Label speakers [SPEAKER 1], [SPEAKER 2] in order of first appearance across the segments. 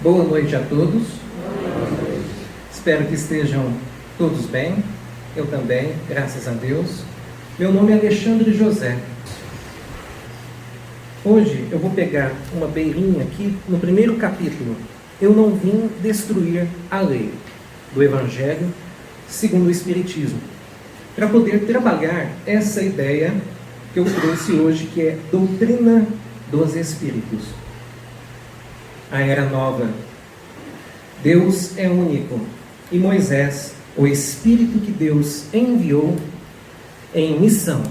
[SPEAKER 1] Boa noite a todos. Espero que estejam todos bem. Eu também, graças a Deus. Meu nome é Alexandre José. Hoje eu vou pegar uma beirinha aqui no primeiro capítulo. Eu não vim destruir a lei do Evangelho segundo o Espiritismo, para poder trabalhar essa ideia que eu trouxe hoje, que é doutrina dos Espíritos. A Era Nova. Deus é único e Moisés, o Espírito que Deus enviou em missão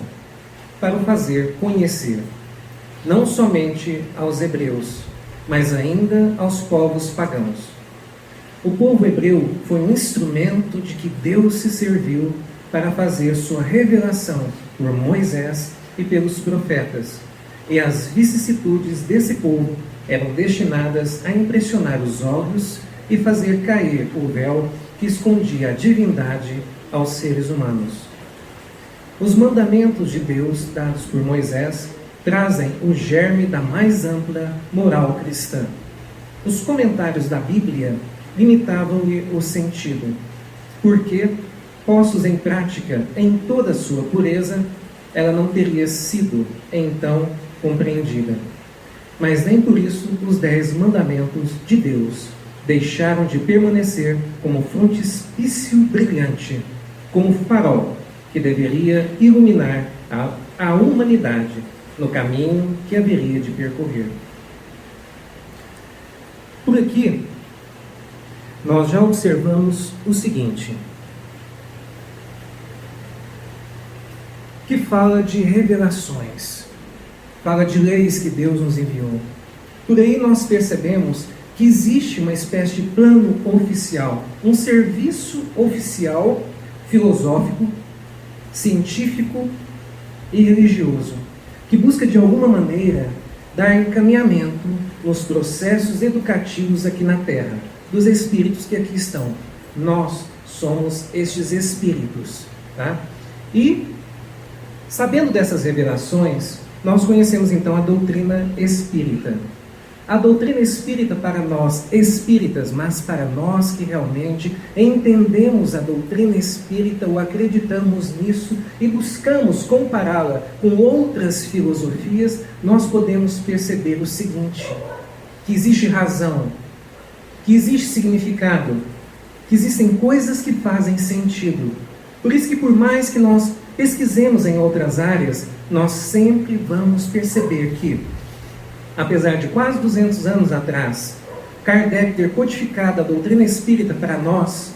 [SPEAKER 1] para o fazer conhecer, não somente aos hebreus, mas ainda aos povos pagãos. O povo hebreu foi um instrumento de que Deus se serviu para fazer sua revelação por Moisés e pelos profetas, e as vicissitudes desse povo eram destinadas a impressionar os olhos e fazer cair o véu que escondia a divindade aos seres humanos. Os mandamentos de Deus dados por Moisés trazem o germe da mais ampla moral cristã. Os comentários da Bíblia limitavam-lhe o sentido, porque, postos em prática em toda a sua pureza, ela não teria sido, então, compreendida. Mas nem por isso os 10 mandamentos de Deus deixaram de permanecer como frontispício brilhante, como farol que deveria iluminar a humanidade no caminho que haveria de percorrer. Por aqui, nós já observamos o seguinte, que fala de revelações, fala de leis que Deus nos enviou. Por aí nós percebemos que existe uma espécie de plano oficial, um serviço oficial, filosófico, científico e religioso, que busca de alguma maneira dar encaminhamento nos processos educativos aqui na Terra, dos espíritos que aqui estão. Nós somos estes espíritos, tá? E, sabendo dessas revelações, nós conhecemos então a doutrina espírita. A doutrina espírita para nós espíritas, mas para nós que realmente entendemos a doutrina espírita ou acreditamos nisso e buscamos compará-la com outras filosofias, nós podemos perceber o seguinte, que existe razão, que existe significado, que existem coisas que fazem sentido. Por isso que por mais que nós pesquisemos em outras áreas, nós sempre vamos perceber que, apesar de quase 200 anos atrás, Kardec ter codificado a doutrina espírita para nós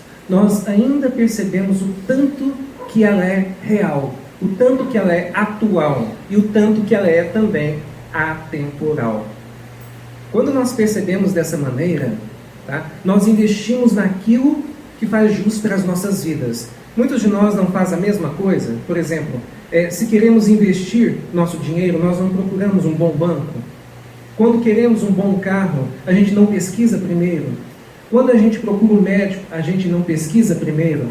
[SPEAKER 1] ainda percebemos o tanto que ela é real, o tanto que ela é atual e o tanto que ela é também atemporal. Quando nós percebemos dessa maneira, tá, nós investimos naquilo que faz jus para as nossas vidas. Muitos de nós não fazem a mesma coisa. Por exemplo, se queremos investir nosso dinheiro, nós não procuramos um bom banco. Quando queremos um bom carro, a gente não pesquisa primeiro. Quando a gente procura um médico, a gente não pesquisa primeiro.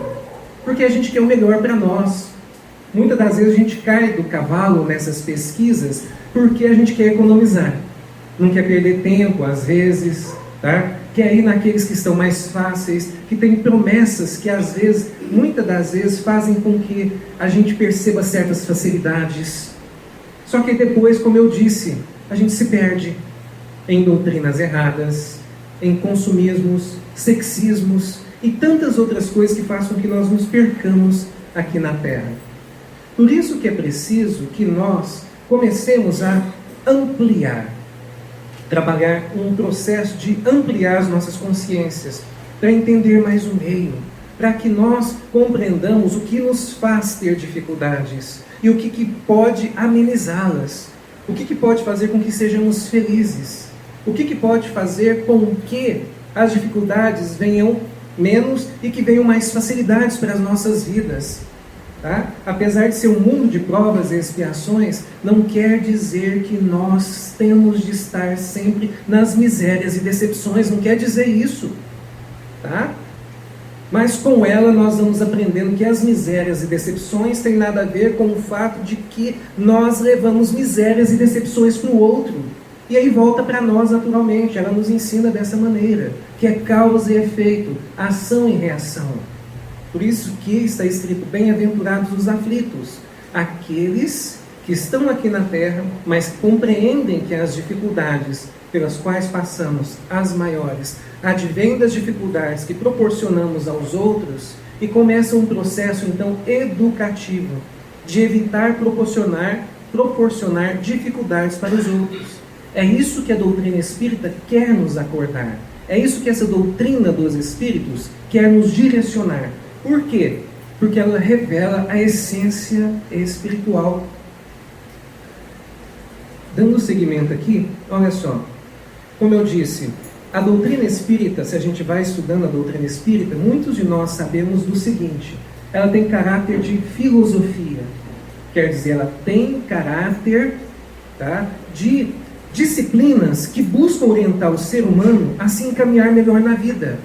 [SPEAKER 1] Porque a gente quer o melhor para nós. Muitas das vezes a gente cai do cavalo nessas pesquisas porque a gente quer economizar. Não quer perder tempo, às vezes, tá? Quer ir naqueles que estão mais fáceis, que têm promessas que, às vezes, muitas das vezes, fazem com que a gente perceba certas facilidades. Só que depois, como eu disse, a gente se perde em doutrinas erradas, em consumismos, sexismos e tantas outras coisas que façam com que nós nos percamos aqui na Terra. Por isso que é preciso que nós comecemos a ampliar, trabalhar um processo de ampliar as nossas consciências, para entender mais o meio, para que nós compreendamos o que nos faz ter dificuldades e o que pode amenizá-las. O que pode fazer com que sejamos felizes? O que pode fazer com que as dificuldades venham menos e que venham mais facilidades para as nossas vidas? Tá? Apesar de ser um mundo de provas e expiações, não quer dizer que nós temos de estar sempre nas misérias e decepções, não quer dizer isso. Tá? Mas com ela nós vamos aprendendo que as misérias e decepções têm nada a ver com o fato de que nós levamos misérias e decepções para o outro. E aí volta para nós naturalmente, ela nos ensina dessa maneira, que é causa e efeito, ação e reação. Por isso que está escrito, bem-aventurados os aflitos, aqueles que estão aqui na terra, mas compreendem que as dificuldades pelas quais passamos, as maiores, advêm das dificuldades que proporcionamos aos outros e começa um processo então educativo de evitar proporcionar dificuldades para os outros. É isso que a doutrina espírita quer nos acordar. É isso que essa doutrina dos espíritos quer nos direcionar. Por quê? Porque ela revela a essência espiritual. Dando seguimento aqui, olha só. Como eu disse, a doutrina espírita, se a gente vai estudando a doutrina espírita, muitos de nós sabemos do seguinte: ela tem caráter de filosofia. Quer dizer, ela tem caráter, tá, de disciplinas que buscam orientar o ser humano a se encaminhar melhor na vida.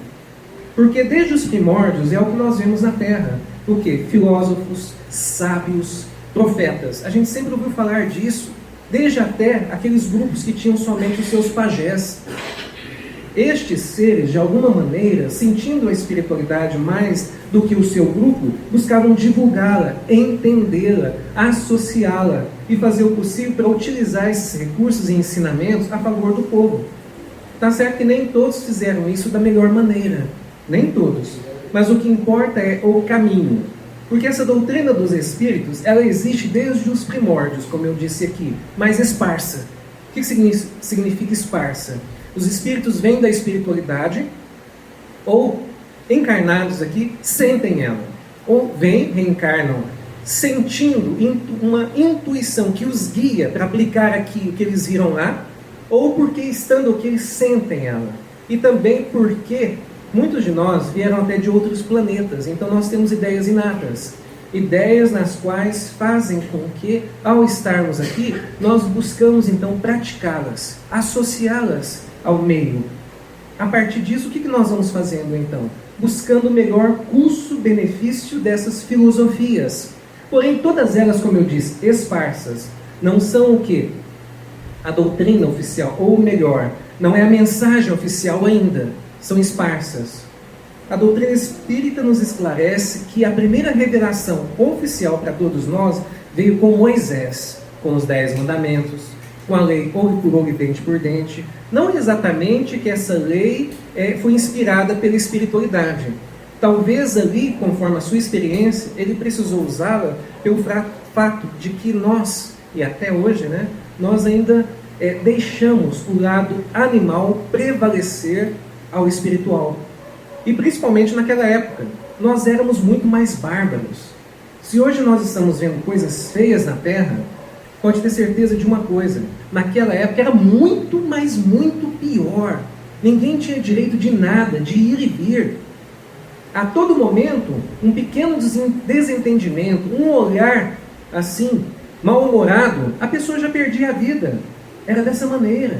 [SPEAKER 1] Porque desde os primórdios é o que nós vemos na Terra. O quê? Filósofos, sábios, profetas. A gente sempre ouviu falar disso, desde até aqueles grupos que tinham somente os seus pajés. Estes seres, de alguma maneira, sentindo a espiritualidade mais do que o seu grupo, buscavam divulgá-la, entendê-la, associá-la e fazer o possível para utilizar esses recursos e ensinamentos a favor do povo. Está certo que nem todos fizeram isso da melhor maneira, nem todos, mas o que importa é o caminho. Porque essa doutrina dos espíritos, ela existe desde os primórdios, como eu disse aqui, mas esparsa. O que significa esparsa? Os espíritos vêm da espiritualidade, ou encarnados aqui, sentem ela. Ou vêm, reencarnam, sentindo uma intuição que os guia para aplicar aqui o que eles viram lá, ou porque estando aqui eles sentem ela. E também porque muitos de nós vieram até de outros planetas, então nós temos ideias inatas. Ideias nas quais fazem com que, ao estarmos aqui, nós buscamos então praticá-las, associá-las ao meio. A partir disso, o que nós vamos fazendo então? Buscando o melhor custo-benefício dessas filosofias. Porém, todas elas, como eu disse, esparsas. Não são o quê? A doutrina oficial, ou melhor, não é a mensagem oficial ainda. São esparsas. A doutrina espírita nos esclarece que a primeira revelação oficial para todos nós veio com Moisés, com os 10 mandamentos, com a lei olho por olho e dente por dente. Não exatamente que essa lei foi inspirada pela espiritualidade. Talvez ali, conforme a sua experiência, ele precisou usá-la pelo fato de que nós, e até hoje, nós ainda deixamos o lado animal prevalecer ao espiritual. E principalmente naquela época, nós éramos muito mais bárbaros. Se hoje nós estamos vendo coisas feias na Terra, pode ter certeza de uma coisa: naquela época era muito, mas muito pior. Ninguém tinha direito de nada, de ir e vir. A todo momento, um pequeno desentendimento, um olhar assim, mal-humorado, a pessoa já perdia a vida. Era dessa maneira.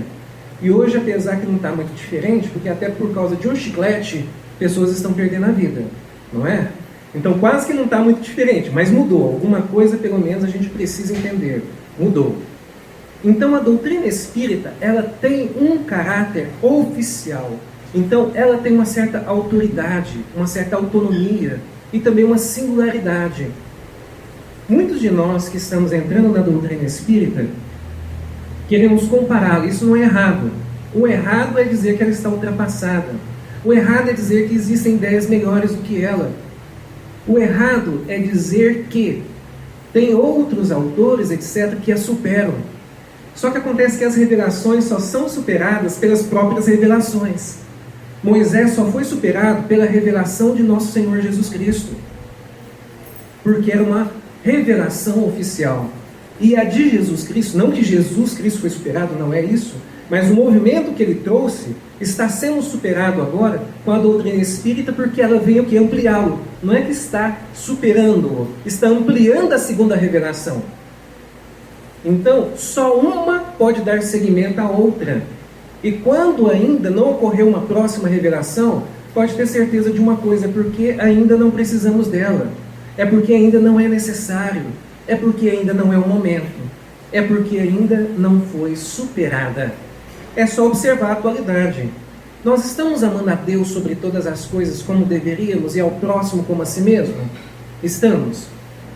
[SPEAKER 1] E hoje, apesar que não está muito diferente, porque até por causa de um chiclete, pessoas estão perdendo a vida, não é? Então quase que não está muito diferente, mas mudou. Alguma coisa, pelo menos, a gente precisa entender. Mudou. Então a doutrina espírita, ela tem um caráter oficial. Então ela tem uma certa autoridade, uma certa autonomia e também uma singularidade. Muitos de nós que estamos entrando na doutrina espírita, queremos compará-la. Isso não é errado. O errado é dizer que ela está ultrapassada. O errado é dizer que existem ideias melhores do que ela. O errado é dizer que tem outros autores, etc., que a superam. Só que acontece que as revelações só são superadas pelas próprias revelações. Moisés só foi superado pela revelação de nosso Senhor Jesus Cristo. Porque era uma revelação oficial. E a de Jesus Cristo, não que Jesus Cristo foi superado, não é isso, mas o movimento que ele trouxe está sendo superado agora com a doutrina espírita, porque ela veio aqui ampliá-lo. Não é que está superando-o, está ampliando a segunda revelação. Então, só uma pode dar seguimento à outra. E quando ainda não ocorreu uma próxima revelação, pode ter certeza de uma coisa: é porque ainda não precisamos dela. É porque ainda não é necessário. É porque ainda não é o momento. É porque ainda não foi superada. é só observar a atualidade. Nós estamos amando a Deus sobre todas as coisas como deveríamos e ao próximo como a si mesmo? Estamos.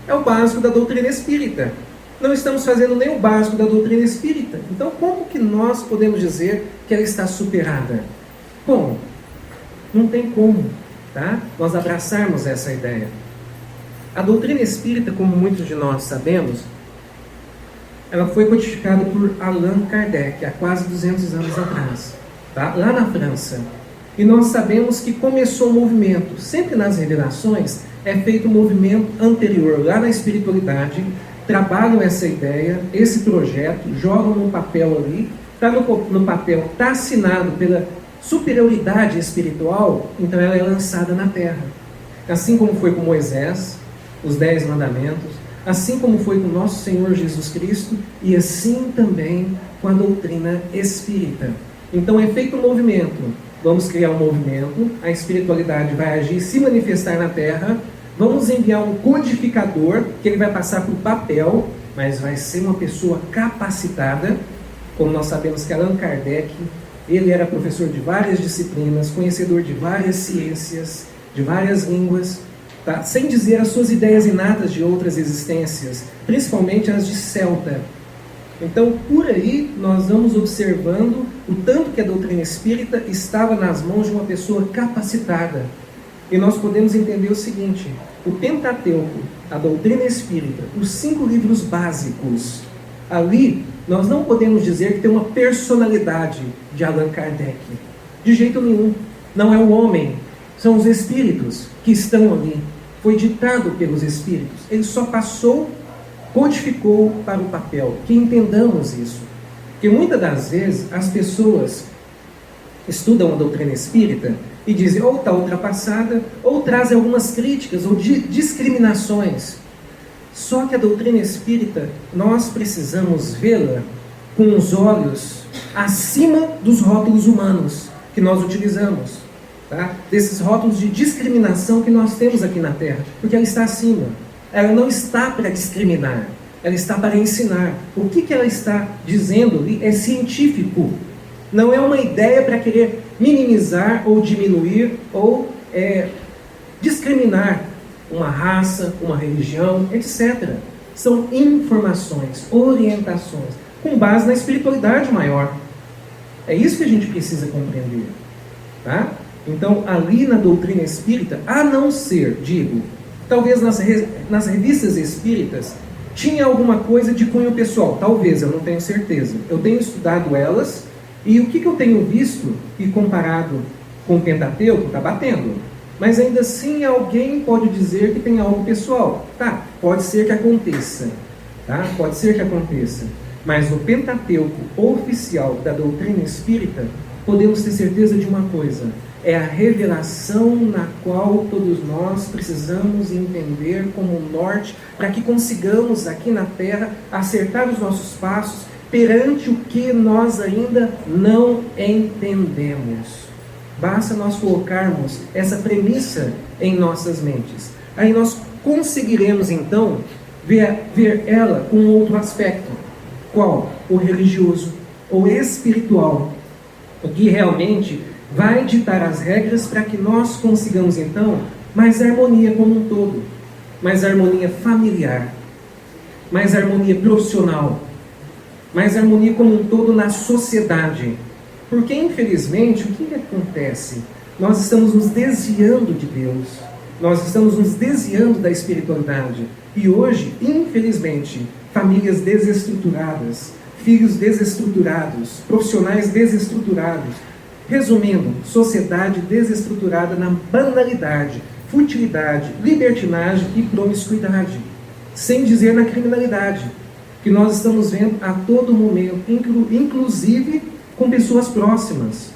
[SPEAKER 1] É o básico da doutrina espírita. Não estamos fazendo nem o básico da doutrina espírita. Então, como que nós podemos dizer que ela está superada? Como? Não tem como, tá? Nós abraçarmos essa ideia. A doutrina espírita, como muitos de nós sabemos, ela foi codificada por Allan Kardec há quase 200 anos atrás, tá? Lá na França. E nós sabemos que começou o movimento. Sempre nas revelações é feito um movimento anterior, lá na espiritualidade, trabalham essa ideia, esse projeto, jogam no papel ali, está no papel, está assinado pela superioridade espiritual, então ela é lançada na Terra. Assim como foi com Moisés, os 10 mandamentos, assim como foi com nosso Senhor Jesus Cristo, e assim também com a doutrina espírita. Então é feito um movimento, vamos criar um movimento, a espiritualidade vai agir, se manifestar na Terra, vamos enviar um codificador, que ele vai passar por papel, mas vai ser uma pessoa capacitada, como nós sabemos que Allan Kardec, ele era professor de várias disciplinas, conhecedor de várias ciências, de várias línguas, tá? Sem dizer as suas ideias inatas de outras existências, principalmente as de celta. Então, por aí, nós vamos observando o tanto que a doutrina espírita estava nas mãos de uma pessoa capacitada. E nós podemos entender o seguinte: o Pentateuco, a doutrina espírita, os 5 livros básicos, ali nós não podemos dizer que tem uma personalidade de Allan Kardec. De jeito nenhum. Não é o homem, são os espíritos que estão ali. Foi ditado pelos espíritos. Ele só passou, codificou para o papel. Que entendamos isso. Porque muitas das vezes as pessoas estudam a doutrina espírita e dizem ou está ultrapassada, ou trazem algumas críticas ou discriminações. Só que a doutrina espírita, nós precisamos vê-la com os olhos acima dos rótulos humanos que nós utilizamos, tá? Desses rótulos de discriminação que nós temos aqui na Terra, porque ela está acima. Ela não está para discriminar, ela está para ensinar. O que ela está dizendo ali é científico. Não é uma ideia para querer minimizar ou diminuir ou discriminar uma raça, uma religião, etc. São informações, orientações, com base na espiritualidade maior. É isso que a gente precisa compreender. Tá? Então, ali na doutrina espírita, a não ser, digo, talvez nas revistas espíritas, tinha alguma coisa de cunho pessoal. Talvez, eu não tenho certeza. Eu tenho estudado elas, e o que eu tenho visto e comparado com o Pentateuco, está batendo. Mas ainda assim alguém pode dizer que tem algo pessoal. Tá, pode ser que aconteça. Tá? Pode ser que aconteça. Mas no Pentateuco oficial da doutrina espírita, podemos ter certeza de uma coisa. É a revelação na qual todos nós precisamos entender como norte, para que consigamos aqui na Terra acertar os nossos passos perante o que nós ainda não entendemos. Basta nós colocarmos essa premissa em nossas mentes. Aí nós conseguiremos então ver ela com outro aspecto. Qual? O religioso, ou espiritual. O que realmente vai ditar as regras para que nós consigamos então mais harmonia como um todo. Mais harmonia familiar. Mais harmonia profissional. Mais harmonia como um todo na sociedade. Porque, infelizmente, o que acontece? Nós estamos nos desviando de Deus. Nós estamos nos desviando da espiritualidade. E hoje, infelizmente, famílias desestruturadas, filhos desestruturados, profissionais desestruturados. Resumindo, sociedade desestruturada na banalidade, futilidade, libertinagem e promiscuidade. Sem dizer na criminalidade, que nós estamos vendo a todo momento, inclusive com pessoas próximas.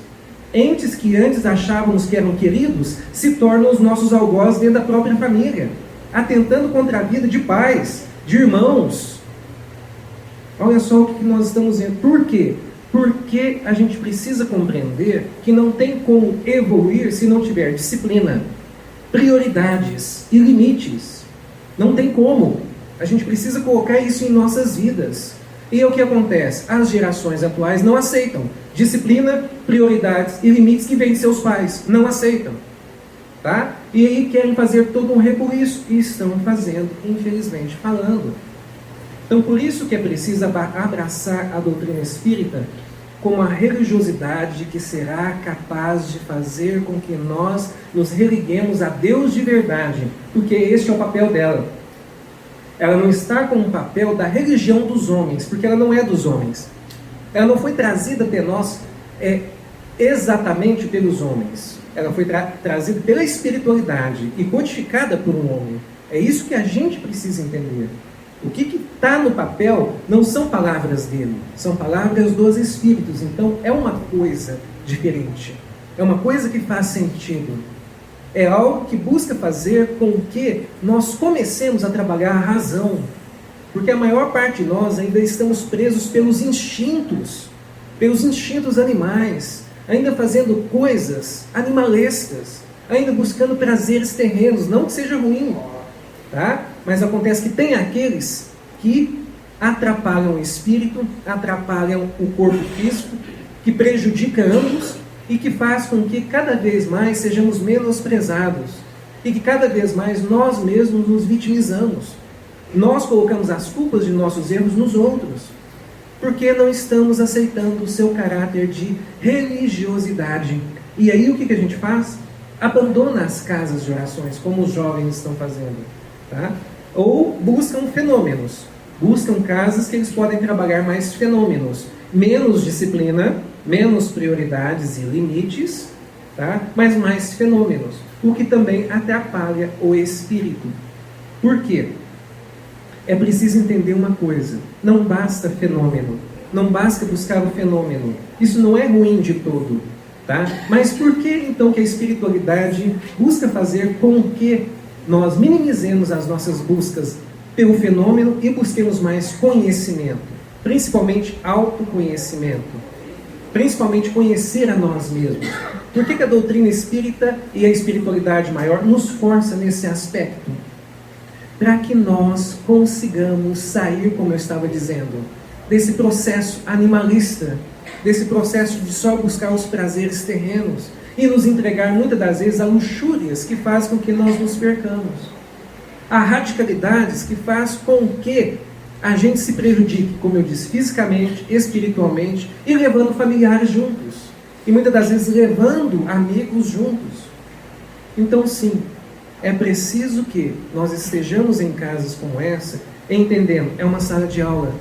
[SPEAKER 1] Entes que antes achávamos que eram queridos, se tornam os nossos algozes dentro da própria família, atentando contra a vida de pais, de irmãos. Olha só o que nós estamos vendo. Por quê? Porque a gente precisa compreender que não tem como evoluir se não tiver disciplina, prioridades e limites. Não tem como. A gente precisa colocar isso em nossas vidas. E o que acontece? As gerações atuais não aceitam disciplina, prioridades e limites que vêm de seus pais. Não aceitam. Tá? E aí querem fazer todo um rebuliço. E estão fazendo, infelizmente, falando. Então, por isso que é preciso abraçar a doutrina espírita como a religiosidade que será capaz de fazer com que nós nos religuemos a Deus de verdade. Porque este é o papel dela. Ela não está com o papel da religião dos homens, porque ela não é dos homens. Ela não foi trazida até nós exatamente pelos homens. Ela foi trazida pela espiritualidade e codificada por um homem. É isso que a gente precisa entender. O que está no papel não são palavras dele, são palavras dos espíritos. Então é uma coisa diferente. É uma coisa que faz sentido. É algo que busca fazer com que nós comecemos a trabalhar a razão. Porque a maior parte de nós ainda estamos presos pelos instintos animais, ainda fazendo coisas animalescas, ainda buscando prazeres terrenos, não que seja ruim, tá? Mas acontece que tem aqueles que atrapalham o espírito, atrapalham o corpo físico, que prejudicam ambos, e que faz com que cada vez mais sejamos menosprezados e que cada vez mais nós mesmos nos vitimizamos. Nós colocamos as culpas de nossos erros nos outros, porque não estamos aceitando o seu caráter de religiosidade. E aí o que a gente faz? Abandona as casas de orações, como os jovens estão fazendo, tá? Ou buscam fenômenos, buscam casas que eles podem trabalhar mais fenômenos, menos disciplina, menos prioridades e limites, tá? Mas mais fenômenos, o que também atrapalha o espírito. Por quê? É preciso entender uma coisa: não basta fenômeno, não basta buscar o fenômeno. Isso não é ruim de todo, tá? Mas por que então que a espiritualidade busca fazer com que nós minimizemos as nossas buscas pelo fenômeno e busquemos mais conhecimento, principalmente autoconhecimento? Principalmente conhecer a nós mesmos. Por que a doutrina espírita e a espiritualidade maior nos força nesse aspecto? Para que nós consigamos sair, como eu estava dizendo, desse processo animalista, desse processo de só buscar os prazeres terrenos e nos entregar muitas das vezes a luxúrias que fazem com que nós nos percamos, a radicalidades que faz com que a gente se prejudique, como eu disse, fisicamente, espiritualmente, e levando familiares juntos. E muitas das vezes levando amigos juntos. Então sim, é preciso que nós estejamos em casas como essa, entendendo, é uma sala de aula.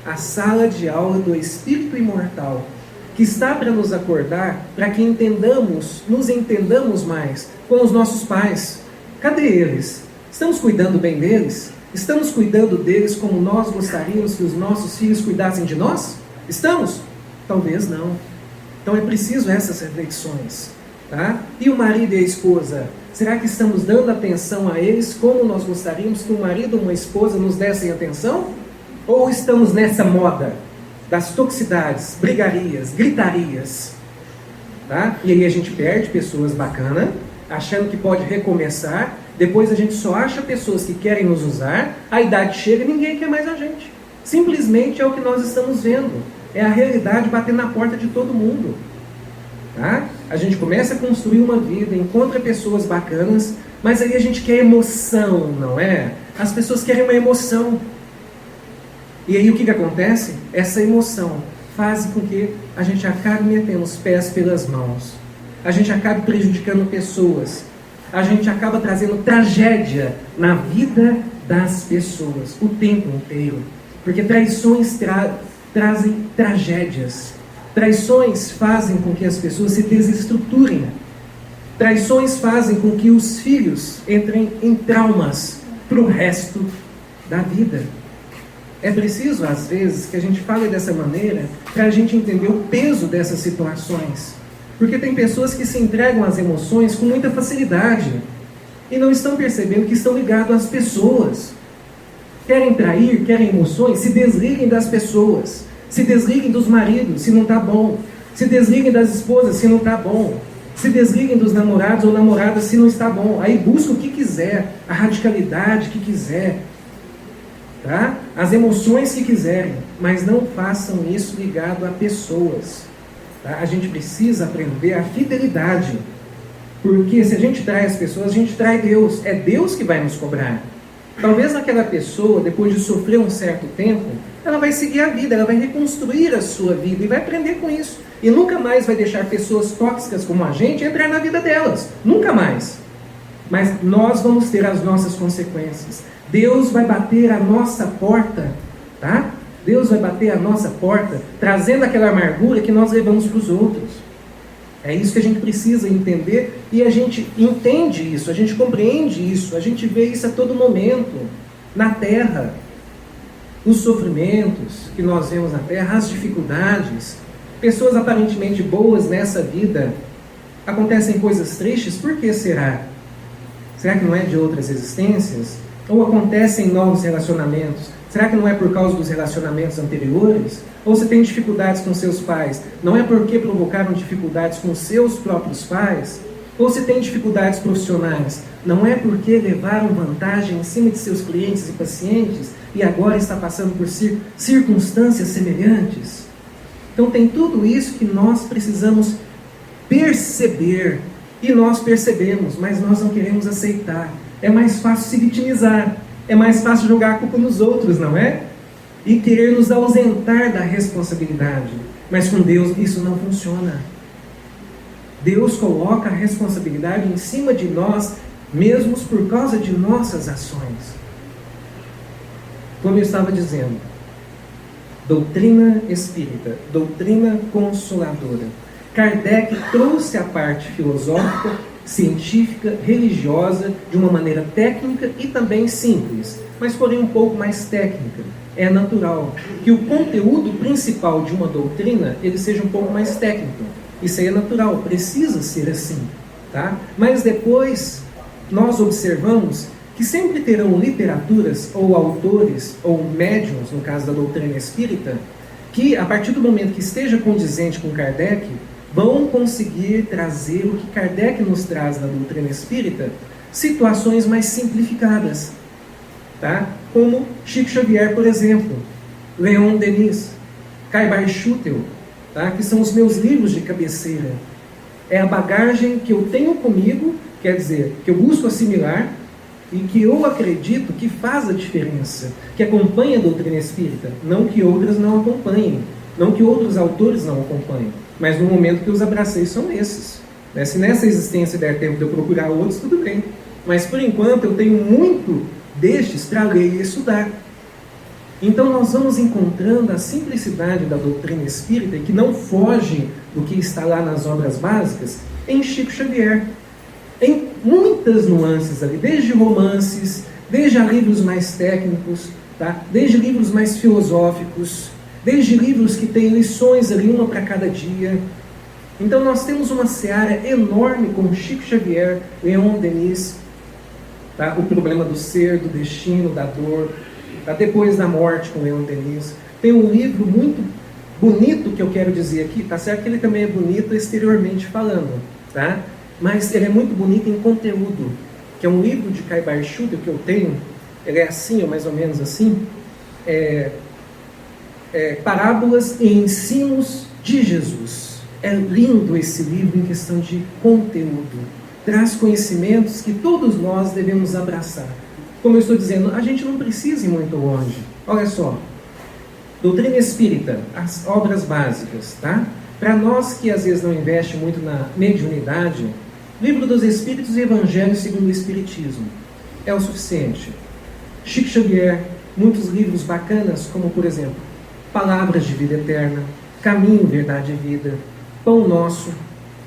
[SPEAKER 1] A sala de aula do Espírito Imortal, que está para nos acordar, para que nos entendamos mais com os nossos pais. Cadê eles? Estamos cuidando bem deles? Estamos cuidando deles como nós gostaríamos que os nossos filhos cuidassem de nós? Estamos? Talvez não. Então é preciso essas reflexões. Tá? E o marido e a esposa? Será que estamos dando atenção a eles como nós gostaríamos que um marido ou uma esposa nos dessem atenção? Ou estamos nessa moda das toxicidades, brigarias, gritarias? Tá? E aí a gente perde pessoas bacanas, achando que pode recomeçar. Depois a gente só acha pessoas que querem nos usar, a idade chega e ninguém quer mais a gente. Simplesmente é o que nós estamos vendo. É a realidade batendo na porta de todo mundo. Tá? A gente começa a construir uma vida, encontra pessoas bacanas, mas aí a gente quer emoção, não é? As pessoas querem uma emoção. E aí o que acontece? Essa emoção faz com que a gente acabe metendo os pés pelas mãos. A gente acabe prejudicando pessoas. A gente acaba trazendo tragédia na vida das pessoas o tempo inteiro. Porque traições trazem tragédias. Traições fazem com que as pessoas se desestruturem. Traições fazem com que os filhos entrem em traumas para o resto da vida. É preciso, às vezes, que a gente fale dessa maneira para a gente entender o peso dessas situações. Porque tem pessoas que se entregam às emoções com muita facilidade e não estão percebendo que estão ligados às pessoas. Querem trair, querem emoções, se desliguem das pessoas. Se desliguem dos maridos, se não está bom. Se desliguem das esposas, se não está bom. Se desliguem dos namorados ou namoradas, se não está bom. Aí busca o que quiser, a radicalidade que quiser. tá? As emoções que quiserem, mas não façam isso ligado a pessoas. Tá? A gente precisa aprender a fidelidade, porque se a gente trai as pessoas, a gente trai Deus. É Deus que vai nos cobrar. Talvez aquela pessoa, depois de sofrer um certo tempo, ela vai seguir a vida, ela vai reconstruir a sua vida e vai aprender com isso. E nunca mais vai deixar pessoas tóxicas como a gente entrar na vida delas. Nunca mais. Mas nós vamos ter as nossas consequências. Deus vai bater a nossa porta, tá? Deus vai bater a nossa porta, trazendo aquela amargura que nós levamos para os outros. É isso que a gente precisa entender, e a gente entende isso, a gente compreende isso, a gente vê isso a todo momento, na terra. Os sofrimentos que nós vemos na terra, as dificuldades, pessoas aparentemente boas nessa vida, acontecem coisas tristes, por que será? Será que não é de outras existências? Ou acontecem novos relacionamentos? Será que não é por causa dos relacionamentos anteriores? Ou você tem dificuldades com seus pais? Não é porque provocaram dificuldades com seus próprios pais? Ou você tem dificuldades profissionais? Não é porque levaram vantagem em cima de seus clientes e pacientes e agora está passando por circunstâncias semelhantes? Então tem tudo isso que nós precisamos perceber. E nós percebemos, mas nós não queremos aceitar. É mais fácil se vitimizar. É mais fácil jogar a culpa nos outros, não é? E querer nos ausentar da responsabilidade. Mas com Deus isso não funciona. Deus coloca a responsabilidade em cima de nós, mesmos por causa de nossas ações. Como eu estava dizendo, doutrina espírita, doutrina consoladora. Kardec trouxe a parte filosófica, científica, religiosa, de uma maneira técnica e também simples, mas porém um pouco mais técnica. É natural que o conteúdo principal de uma doutrina ele seja um pouco mais técnico. Isso aí é natural, precisa ser assim, tá? Mas depois nós observamos que sempre terão literaturas ou autores ou médiuns, no caso da doutrina espírita, que a partir do momento que esteja condizente com Kardec, vão conseguir trazer o que Kardec nos traz na doutrina espírita, situações mais simplificadas, tá? Como Chico Xavier, por exemplo, Leon Denis, Caibar-Schutel, tá? Que são os meus livros de cabeceira. É a bagagem que eu tenho comigo, quer dizer, que eu busco assimilar e que eu acredito que faz a diferença, que acompanha a doutrina espírita, não que outras não acompanhem, não que outros autores não acompanhem. Mas no momento que eu os abracei são esses. Se nessa existência der tempo de eu procurar outros, tudo bem. Mas por enquanto eu tenho muito destes para ler e estudar. Então nós vamos encontrando a simplicidade da doutrina espírita, que não foge do que está lá nas obras básicas, em Chico Xavier. Em muitas nuances ali, desde romances, desde livros mais técnicos, tá? Desde livros mais filosóficos, desde livros que têm lições ali, uma para cada dia. Então nós temos uma seara enorme com Chico Xavier, Leon Denis, tá? O problema do ser, do destino, da dor, tá? Depois da morte com Leon Denis. Tem um livro muito bonito que eu quero dizer aqui, tá certo que ele também é bonito exteriormente falando, tá? Mas ele é muito bonito em conteúdo, que é um livro de Caibar-Schutel que eu tenho, ele é assim, ou mais ou menos assim, Parábolas e Ensinos de Jesus. É lindo esse livro em questão de conteúdo. Traz conhecimentos que todos nós devemos abraçar. Como eu estou dizendo, a gente não precisa ir muito longe. Olha só, doutrina espírita, as obras básicas, tá? Para nós que às vezes não investe muito na mediunidade, Livro dos Espíritos e Evangelho segundo o Espiritismo é o suficiente. Chico Xavier, muitos livros bacanas, como por exemplo, Palavras de Vida Eterna, Caminho, Verdade e Vida, Pão Nosso,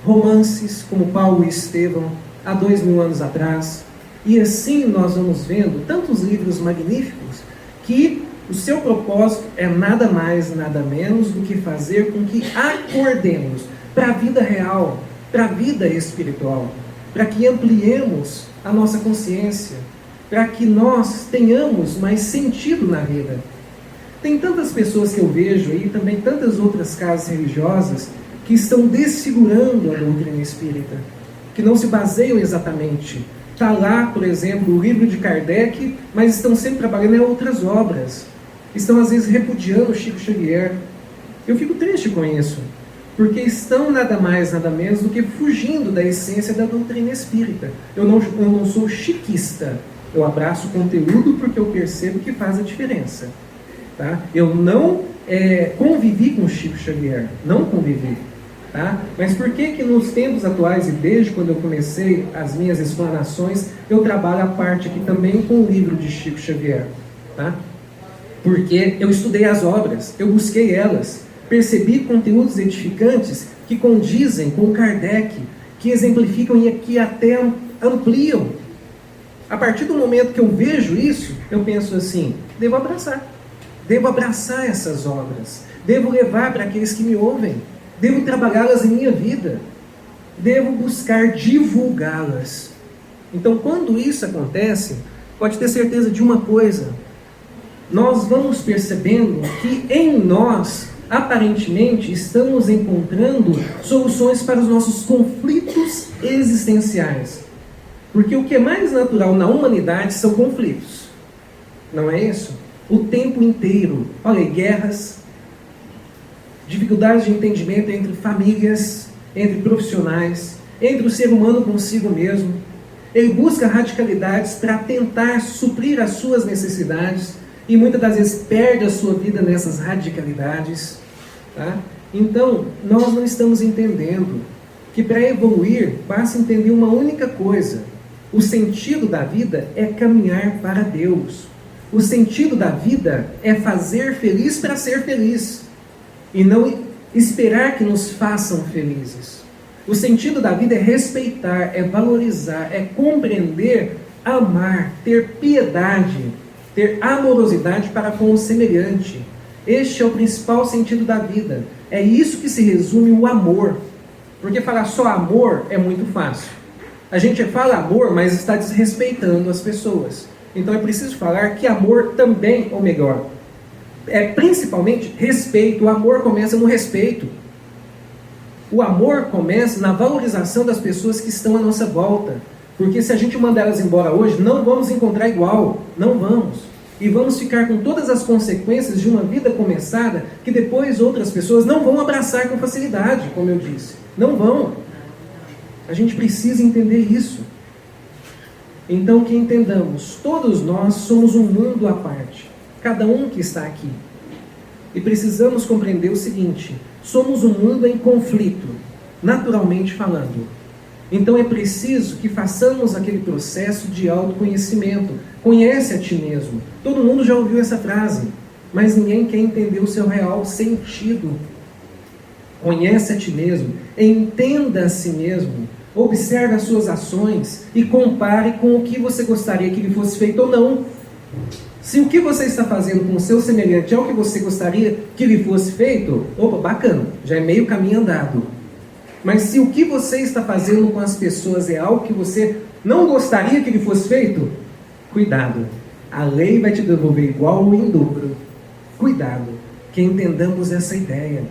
[SPEAKER 1] romances como Paulo e Estevão, há 2000 anos atrás. E assim nós vamos vendo tantos livros magníficos que o seu propósito é nada mais, nada menos do que fazer com que acordemos para a vida real, para a vida espiritual, para que ampliemos a nossa consciência, para que nós tenhamos mais sentido na vida. Tem tantas pessoas que eu vejo aí, também tantas outras casas religiosas, que estão desfigurando a doutrina espírita, que não se baseiam exatamente Está lá, por exemplo, o livro de Kardec, mas estão sempre trabalhando em outras obras. Estão, às vezes, repudiando Chico Xavier. Eu fico triste com isso, porque estão nada mais, nada menos do que fugindo da essência da doutrina espírita. Eu não sou chiquista. Eu abraço o conteúdo porque eu percebo que faz a diferença. Tá? Eu não convivi com Chico Xavier. Não convivi. Tá? Mas por que nos tempos atuais, e desde quando eu comecei as minhas explanações, eu trabalho a parte aqui também com o livro de Chico Xavier? Tá? Porque eu estudei as obras, eu busquei elas, percebi conteúdos edificantes que condizem com Kardec, que exemplificam e que até ampliam. A partir do momento que eu vejo isso, eu penso assim, devo abraçar essas obras, devo levar para aqueles que me ouvem, devo trabalhá-las em minha vida, devo buscar divulgá-las. Então, quando isso acontece, pode ter certeza de uma coisa: nós vamos percebendo que em nós, aparentemente, estamos encontrando soluções para os nossos conflitos existenciais. Porque o que é mais natural na humanidade são conflitos. Não é isso? O tempo inteiro. Olha aí, guerras, dificuldades de entendimento entre famílias, entre profissionais, entre o ser humano consigo mesmo. Ele busca radicalidades para tentar suprir as suas necessidades e muitas das vezes perde a sua vida nessas radicalidades. Tá? Então, nós não estamos entendendo que para evoluir, basta entender uma única coisa: o sentido da vida é caminhar para Deus. O sentido da vida é fazer feliz para ser feliz e não esperar que nos façam felizes. O sentido da vida é respeitar, é valorizar, é compreender, amar, ter piedade, ter amorosidade para com o semelhante. Este é o principal sentido da vida. É isso que se resume o amor. Porque falar só amor é muito fácil. A gente fala amor, mas está desrespeitando as pessoas. Então é preciso falar que amor também, ou melhor, é principalmente respeito. O amor começa no respeito. O amor começa na valorização das pessoas que estão à nossa volta. Porque se a gente mandar elas embora hoje, não vamos encontrar igual. Não vamos. E vamos ficar com todas as consequências de uma vida começada que depois outras pessoas não vão abraçar com facilidade, como eu disse. Não vão. A gente precisa entender isso. Então que entendamos, todos nós somos um mundo à parte. Cada um que está aqui. E precisamos compreender o seguinte: somos um mundo em conflito, naturalmente falando. Então é preciso que façamos aquele processo de autoconhecimento. Conhece a ti mesmo. Todo mundo já ouviu essa frase, mas ninguém quer entender o seu real sentido. Conhece a ti mesmo, entenda a si mesmo, observe as suas ações e compare com o que você gostaria que lhe fosse feito ou não. Se o que você está fazendo com o seu semelhante é o que você gostaria que lhe fosse feito, opa, bacana, já é meio caminho andado. Mas se o que você está fazendo com as pessoas é algo que você não gostaria que lhe fosse feito, cuidado, a lei vai te devolver igual ou em dobro. Cuidado, que entendamos essa ideia.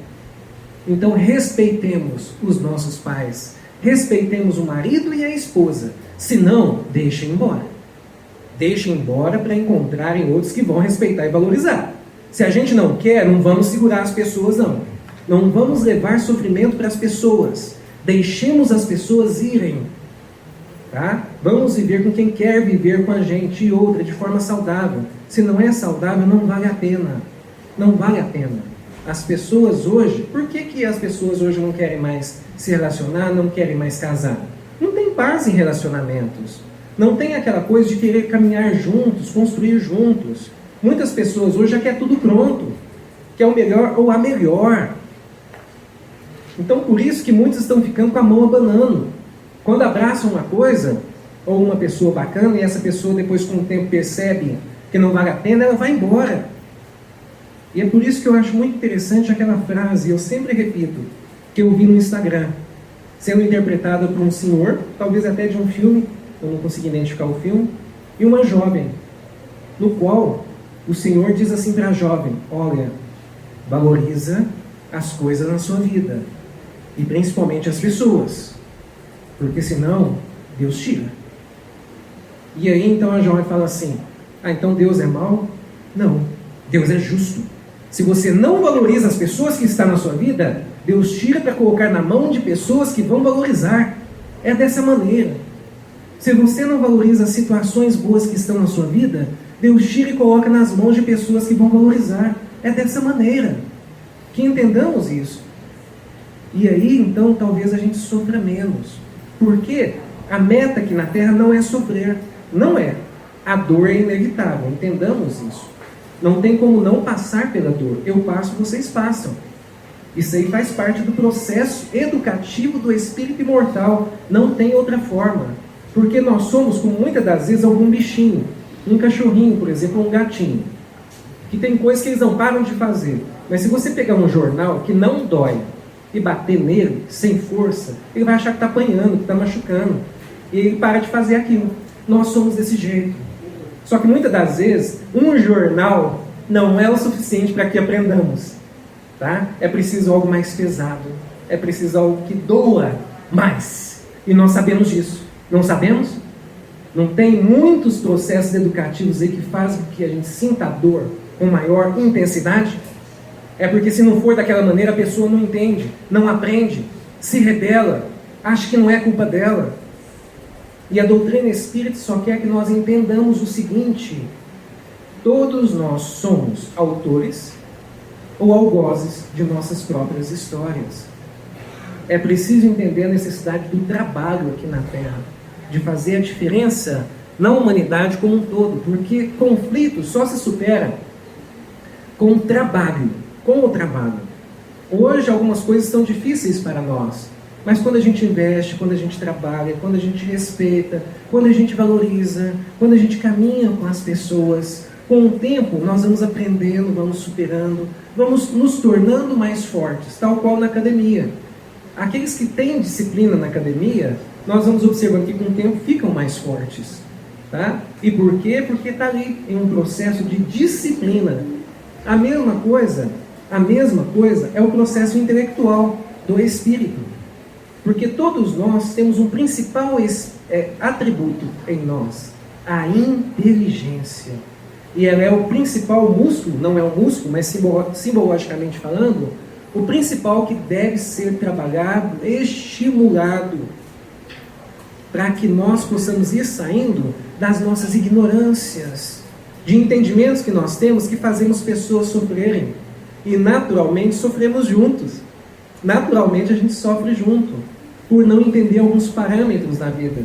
[SPEAKER 1] Então respeitemos os nossos pais, respeitemos o marido e a esposa. Se não, deixem embora. Deixem embora para encontrarem outros que vão respeitar e valorizar. Se a gente não quer, não vamos segurar as pessoas, não. Não vamos levar sofrimento para as pessoas. Deixemos as pessoas irem. Tá? Vamos viver com quem quer viver com a gente e outra de forma saudável. Se não é saudável, não vale a pena. Não vale a pena. As pessoas hoje, por que as pessoas hoje não querem mais se relacionar, não querem mais casar? Não tem paz em relacionamentos. Não tem aquela coisa de querer caminhar juntos, construir juntos. Muitas pessoas hoje já querem tudo pronto. Quer o melhor ou a melhor. Então por isso que muitos estão ficando com a mão abanando. Quando abraçam uma coisa, ou uma pessoa bacana, e essa pessoa depois com o tempo percebe que não vale a pena, ela vai embora. E é por isso que eu acho muito interessante aquela frase, eu sempre repito, que eu vi no Instagram, sendo interpretada por um senhor, talvez até de um filme, eu não consegui identificar o filme, e uma jovem, no qual o senhor diz assim para a jovem: olha, valoriza as coisas na sua vida, e principalmente as pessoas, porque senão Deus tira. E aí então a jovem fala assim: ah, então Deus é mau? Não, Deus é justo. Se você não valoriza as pessoas que estão na sua vida, Deus tira para colocar na mão de pessoas que vão valorizar. É dessa maneira. Se você não valoriza as situações boas que estão na sua vida, Deus tira e coloca nas mãos de pessoas que vão valorizar. É dessa maneira. Que entendamos isso. E aí, então, talvez a gente sofra menos. Porque a meta aqui na Terra não é sofrer. Não é. A dor é inevitável. Entendamos isso. Não tem como não passar pela dor. Eu passo, vocês passam. Isso aí faz parte do processo educativo do espírito imortal. Não tem outra forma. Porque nós somos, como muitas das vezes, algum bichinho. Um cachorrinho, por exemplo, um gatinho. Que tem coisas que eles não param de fazer. Mas se você pegar um jornal que não dói e bater nele, sem força, ele vai achar que está apanhando, que está machucando. E ele para de fazer aquilo. Nós somos desse jeito. Só que muitas das vezes, um jornal não é o suficiente para que aprendamos. Tá? É preciso algo mais pesado. É preciso algo que doa mais. E nós sabemos disso. Não sabemos? Não tem muitos processos educativos aí que fazem com que a gente sinta a dor com maior intensidade? É porque se não for daquela maneira, a pessoa não entende, não aprende, se rebela, acha que não é culpa dela. E a doutrina espírita só quer que nós entendamos o seguinte: todos nós somos autores ou algozes de nossas próprias histórias. É preciso entender a necessidade do trabalho aqui na Terra, de fazer a diferença na humanidade como um todo, porque conflito só se supera com o trabalho. Hoje algumas coisas são difíceis para nós, mas quando a gente investe, quando a gente trabalha, quando a gente respeita, quando a gente valoriza, quando a gente caminha com as pessoas, com o tempo nós vamos aprendendo, vamos superando, vamos nos tornando mais fortes, tal qual na academia. Aqueles que têm disciplina na academia, nós vamos observando que com o tempo ficam mais fortes. Tá? E por quê? Porque está ali em um processo de disciplina. A mesma coisa é o processo intelectual do espírito. Porque todos nós temos um principal atributo em nós: a inteligência. E ela é o principal músculo, não é um músculo, mas simbologicamente falando, o principal que deve ser trabalhado, estimulado, para que nós possamos ir saindo das nossas ignorâncias, de entendimentos que nós temos que fazemos pessoas sofrerem. E naturalmente sofremos juntos. Naturalmente a gente sofre junto, por não entender alguns parâmetros da vida.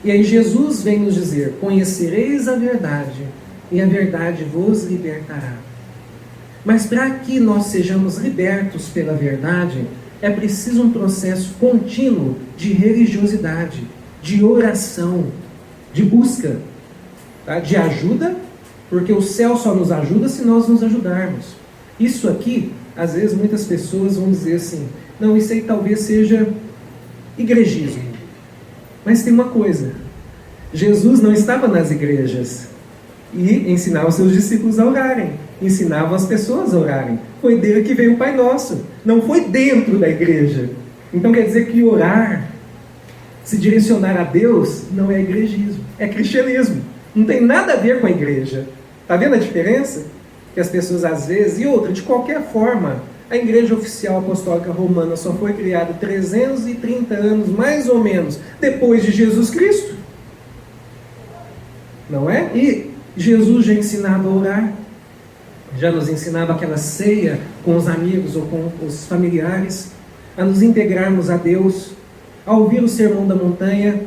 [SPEAKER 1] E aí Jesus vem nos dizer: conhecereis a verdade, e a verdade vos libertará. Mas para que nós sejamos libertos pela verdade, é preciso um processo contínuo de religiosidade, de oração, de busca, tá? De ajuda, porque o céu só nos ajuda se nós nos ajudarmos. Isso aqui, às vezes muitas pessoas vão dizer assim: não, isso aí talvez seja igrejismo. Mas tem uma coisa: Jesus não estava nas igrejas e ensinava os seus discípulos a orarem, ensinava as pessoas a orarem. Foi dele que veio o Pai Nosso, não foi dentro da igreja. Então quer dizer que orar, se direcionar a Deus, não é igrejismo, é cristianismo. Não tem nada a ver com a igreja. Está vendo a diferença? Que as pessoas às vezes, e outra, de qualquer forma, a Igreja Oficial Apostólica Romana só foi criada 330 anos, mais ou menos, depois de Jesus Cristo. Não é? E Jesus já ensinava a orar, já nos ensinava aquela ceia com os amigos ou com os familiares, a nos integrarmos a Deus, a ouvir o Sermão da Montanha,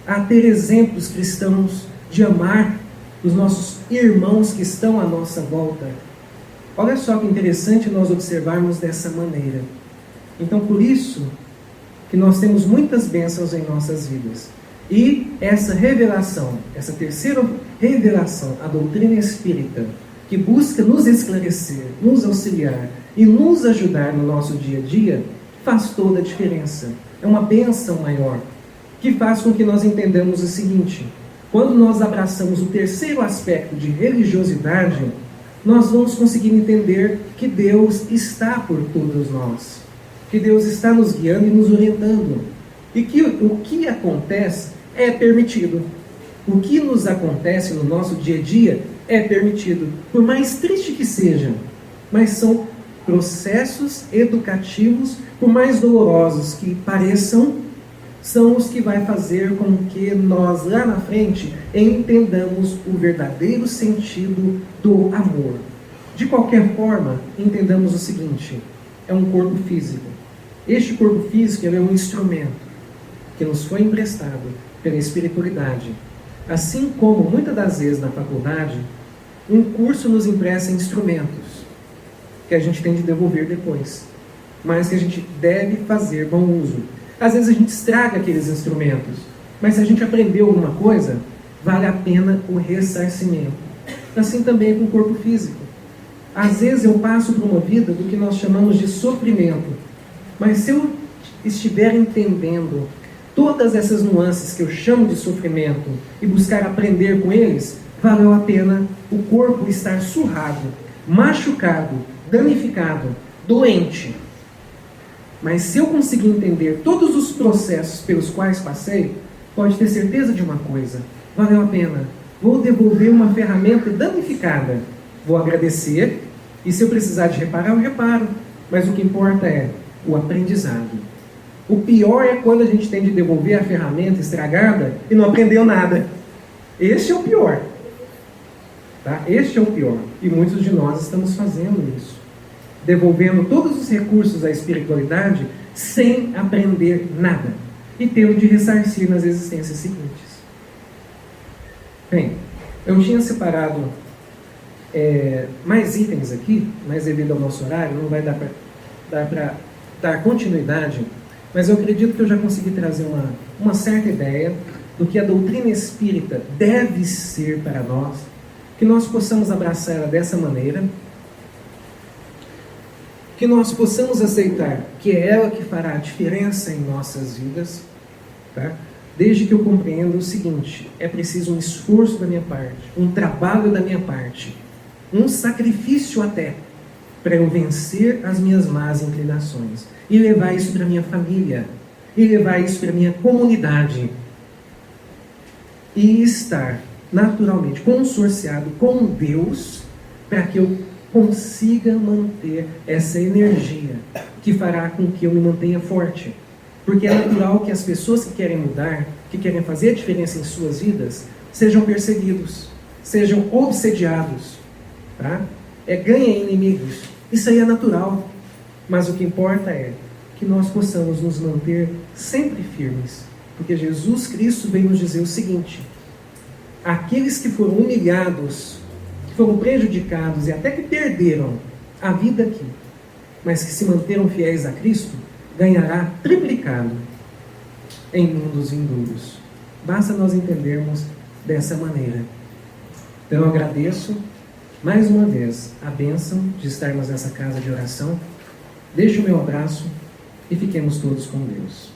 [SPEAKER 1] a ter exemplos cristãos de amar os nossos irmãos que estão à nossa volta. Olha só que interessante nós observarmos dessa maneira. Então, por isso que nós temos muitas bênçãos em nossas vidas. E essa revelação, essa terceira revelação, a doutrina espírita, que busca nos esclarecer, nos auxiliar e nos ajudar no nosso dia a dia, faz toda a diferença. É uma bênção maior, que faz com que nós entendamos o seguinte: quando nós abraçamos o terceiro aspecto de religiosidade, nós vamos conseguir entender que Deus está por todos nós, que Deus está nos guiando e nos orientando, e que o que acontece é permitido. O que nos acontece no nosso dia a dia é permitido, por mais triste que seja, mas são processos educativos, por mais dolorosos que pareçam, são os que vai fazer com que nós lá na frente entendamos o verdadeiro sentido do amor. De qualquer forma, entendamos o seguinte: é um corpo físico. Este corpo físico é um instrumento que nos foi emprestado pela espiritualidade. Assim como muitas das vezes na faculdade, um curso nos empresta instrumentos que a gente tem de devolver depois, mas que a gente deve fazer bom uso. Às vezes a gente estraga aqueles instrumentos, mas se a gente aprendeu alguma coisa, vale a pena o ressarcimento. Assim também com o corpo físico. Às vezes eu passo por uma vida do que nós chamamos de sofrimento, mas se eu estiver entendendo todas essas nuances que eu chamo de sofrimento e buscar aprender com eles, valeu a pena o corpo estar surrado, machucado, danificado, doente. Mas se eu conseguir entender todos os processos pelos quais passei, pode ter certeza de uma coisa: valeu a pena. Vou devolver uma ferramenta danificada. Vou agradecer, e se eu precisar de reparar, eu reparo. Mas o que importa é o aprendizado. O pior é quando a gente tem de devolver a ferramenta estragada e não aprendeu nada. Este é o pior. Tá? Este é o pior. E muitos de nós estamos fazendo isso. Devolvendo todos os recursos à espiritualidade sem aprender nada. E tendo de ressarcir nas existências seguintes. Bem, eu tinha separado mais itens aqui, mas devido ao nosso horário, não vai dar para dar continuidade, mas eu acredito que eu já consegui trazer uma certa ideia do que a doutrina espírita deve ser para nós, que nós possamos abraçar ela dessa maneira, que nós possamos aceitar que é ela que fará a diferença em nossas vidas, tá? Desde que eu compreenda o seguinte: é preciso um esforço da minha parte, um trabalho da minha parte, um sacrifício até, para eu vencer as minhas más inclinações e levar isso para minha família, e levar isso para minha comunidade, e estar naturalmente consorciado com Deus para que eu consiga manter essa energia que fará com que eu me mantenha forte. Porque é natural que as pessoas que querem mudar, que querem fazer a diferença em suas vidas, sejam perseguidos, sejam obsediados, tá? Ganhem inimigos. Isso aí é natural. Mas o que importa é que nós possamos nos manter sempre firmes. Porque Jesus Cristo veio nos dizer o seguinte: aqueles que foram humilhados, que foram prejudicados e até que perderam a vida aqui, mas que se manteram fiéis a Cristo, ganhará triplicado em mundos vindouros. Basta nós entendermos dessa maneira. Então eu agradeço mais uma vez a bênção de estarmos nessa casa de oração. Deixo o meu abraço e fiquemos todos com Deus.